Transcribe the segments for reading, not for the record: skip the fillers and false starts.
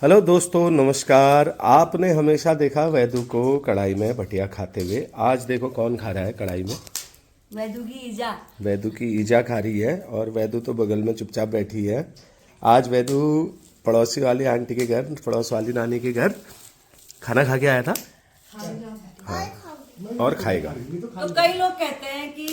Hello दोस्तों, नमस्कार। आपने हमेशा देखा वैदू को कढ़ाई में भटिया खाते हुए। आज देखो कौन खा रहा है कढ़ाई में। वैदू की ईजा। वैदू की ईजा खा रही है और वैदू तो बगल में चुपचाप बैठी है। आज वैदू पड़ोसी वाली आंटी के घर, पड़ोस वाली नानी के घर खाना खा के आया था। हाँ, और खाएगा। तो कई लोग कहते हैं कि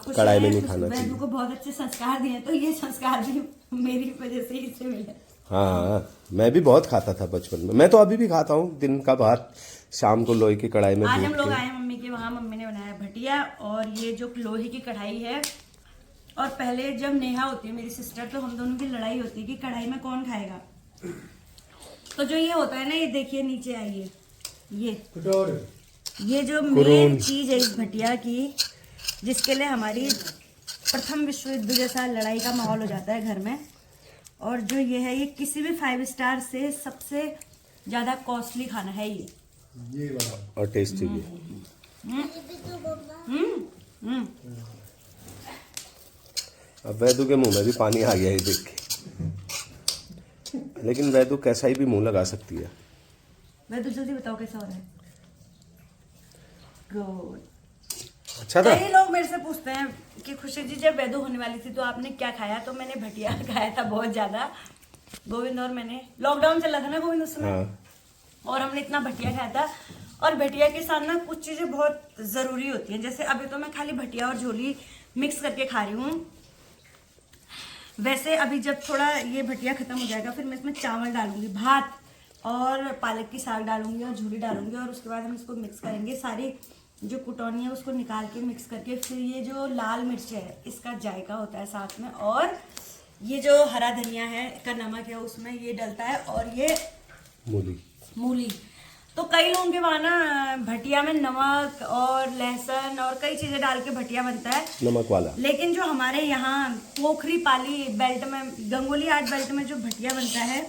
कढ़ाई में नहीं खाना चाहिए। वैदू को बहुत अच्छे संस्कार दिए, तो ये संस्कार भी मेरी वजह से ही इसे मिले। हाँ, मैं भी बहुत खाता था बचपन में। मैं तो अभी भी खाता हूँ दिन का भात शाम को लोहे की कढ़ाई में। आज हम लोग आए मम्मी के वहाँ, मम्मी ने बनाया भटिया और ये जो लोहे की कढ़ाई है। और पहले जब नेहा होती है मेरी सिस्टर, तो हम दोनों की लड़ाई होती है कि कढ़ाई में कौन खाएगा। तो जो ये होता है ना, ये देखिए नीचे आइए, ये जो मेन चीज है इस भटिया की, जिसके लिए हमारी प्रथम विश्व युद्ध जैसा लड़ाई का माहौल हो जाता है घर में। और जो ये है, ये किसी भी 5 स्टार से सबसे ज्यादा कॉस्टली खाना है ये वाला, और टेस्टी भी। अब वैदू के मुंह में भी पानी आ गया है देख के। लेकिन वैदू कैसा ही भी मुंह लगा सकती है। वैदू जल्दी बताओ कैसा हो रहा है। गुड। अच्छा था। कई लोग मेरे से पूछते हैं कि खुशी जी, जब वैदू होने वाली थी तो आपने क्या खाया। तो मैंने भटिया खाया था बहुत ज्यादा। गोविंद और मैंने, लॉकडाउन चला था ना गोविंद उस समय। हाँ। और हमने इतना भटिया खाया था। और भटिया के साथ ना कुछ चीजें बहुत जरूरी होती हैं। जैसे अभी तो मैं खाली भटिया और झोली मिक्स करके खा रही हूँ। वैसे अभी जब थोड़ा ये भटिया खत्म हो जाएगा, फिर मैं इसमें चावल डालूंगी, भात और पालक की साग डालूंगी और झोली डालूंगी। और उसके बाद हम इसको मिक्स करेंगे, सारी जो कुटौनी है उसको निकाल के मिक्स करके। फिर ये जो लाल मिर्च है इसका जायका होता है साथ में, और ये जो हरा धनिया है का नमक है उसमें ये डलता है, और ये मूली। तो कई लोगों के वहाँ ना भटिया में नमक और लहसुन और कई चीजें डाल के भटिया बनता है, नमक वाला। लेकिन जो हमारे यहाँ पोखरी पाली बेल्ट में, गंगोली आर्ट बेल्ट में जो भटिया बनता है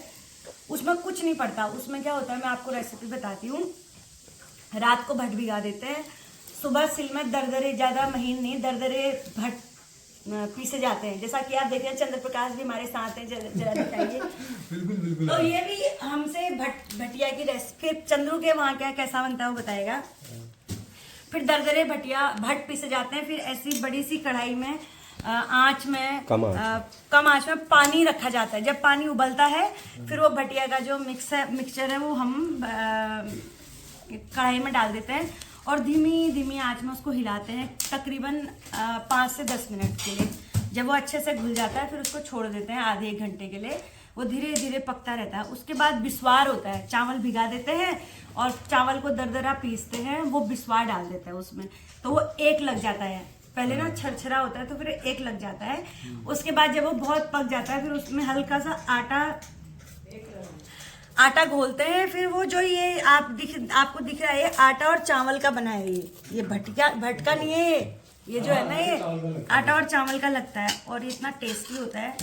उसमें कुछ नहीं पड़ता। उसमें क्या होता है, मैं आपको रेसिपी बताती हूँ। रात को भट भिगा देते हैं, सुबह सिल में दरदरे, ज्यादा महीन नहीं, दरदरे भट पीसे जाते हैं। जैसा कि आप देख रहे हैं चंद्र प्रकाश भी हमारे साथ हैं, जरा दिखाइए। बिल्कुल। तो ये भी हमसे भटिया की रेसिपी, चंद्रू के वहाँ क्या कैसा बनता है वो बताएगा। फिर दरदरे भटिया भट पीसे जाते हैं। फिर ऐसी बड़ी सी कढ़ाई में आंच में कम आंच में पानी रखा जाता है। जब पानी उबलता है फिर वो भटिया का जो मिक्सचर है वो हम कढ़ाई में डाल देते हैं और धीमी धीमी आंच में उसको हिलाते हैं तकरीबन 5 से 10 मिनट के लिए। जब वो अच्छे से घुल जाता है फिर उसको छोड़ देते हैं आधे 1 घंटे के लिए। वो धीरे धीरे पकता रहता है। उसके बाद बिस्वार होता है, चावल भिगा देते हैं और चावल को दरदरा पीसते हैं, वो बिस्वार डाल देते हैं उसमें, तो वो एक लग जाता है। पहले ना छरछरा होता है तो फिर एक लग जाता है। उसके बाद जब वो बहुत पक जाता है फिर उसमें हल्का सा आटा घोलते हैं। फिर वो जो ये आपको दिख रहा है, ये आटा और चावल का बना है। ये भटका नहीं है, ये जो है ना ये आटा और चावल का लगता है और ये इतना टेस्टी होता है।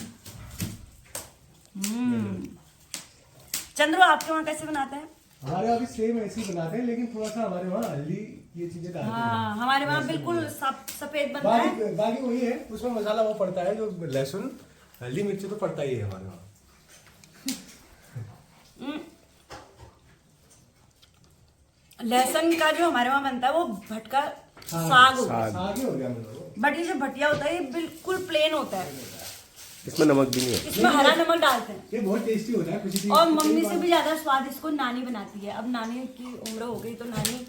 चंद्रू, आपके वहाँ कैसे बनाते हैं? हमारे वहाँ भी सेम ऐसे ही बनाते हैं, लेकिन थोड़ा सा हमारे वहाँ हल्दी ये चीजें डालते हैं। हाँ, हमारे वहाँ बिल्कुल सफेद बनता है। बाकी वही है, उसमें मसाला वो पड़ता है जो लहसुन हल्दी मिर्ची तो पड़ता ही है हमारे वहाँ। लहसुन का जो हमारे वहाँ बनता है वो भटका साग होता है। साग ही हो गया मतलब। बट ये जो भटिया होता है ये बिल्कुल प्लेन होता है, इसमें नमक भी नहीं है। इसमें हरा नमक डालते हैं। ये बहुत टेस्टी होता है कुछ। और मम्मी से भी ज्यादा स्वाद इसको नानी बनाती है। अब नानी की उम्र हो गई तो नानी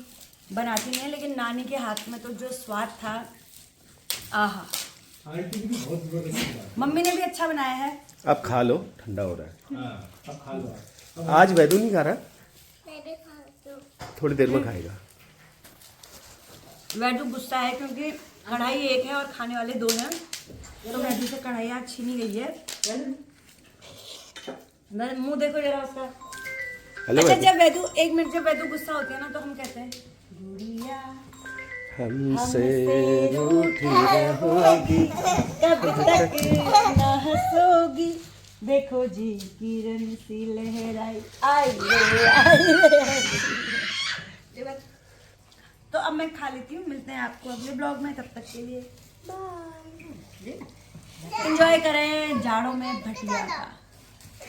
बनाती नहीं है, लेकिन नानी के हाथ में तो जो स्वाद था, आहा। आंटी की भी बहुत मम्मी ने भी अच्छा बनाया है। अब खा लो, ठंडा हो रहा है। अब खा लो। आज वैदू नहीं खा रहा, थोड़ी देर में खाएगा। वैदू गुस्सा है क्योंकि कढ़ाई एक है और खाने वाले 2 हैं, तो वैदू से कढ़ाई आज छीनी गई है। मुंह देखो जरा उसका। अच्छा, जब वैदू 1 मिनट, जब वैदू गुस्सा होती है ना तो हम कहते हैं गुड़िया हमसे रूठी रहोगी, कब तक ना हंसोगी, देखो जी किरण सी लहराई आई रे। तो अब मैं खा लेती हूँ, मिलते हैं आपको अगले ब्लॉग में, तब तक के लिए बाय। एंजॉय करें जाड़ों में भटिया का।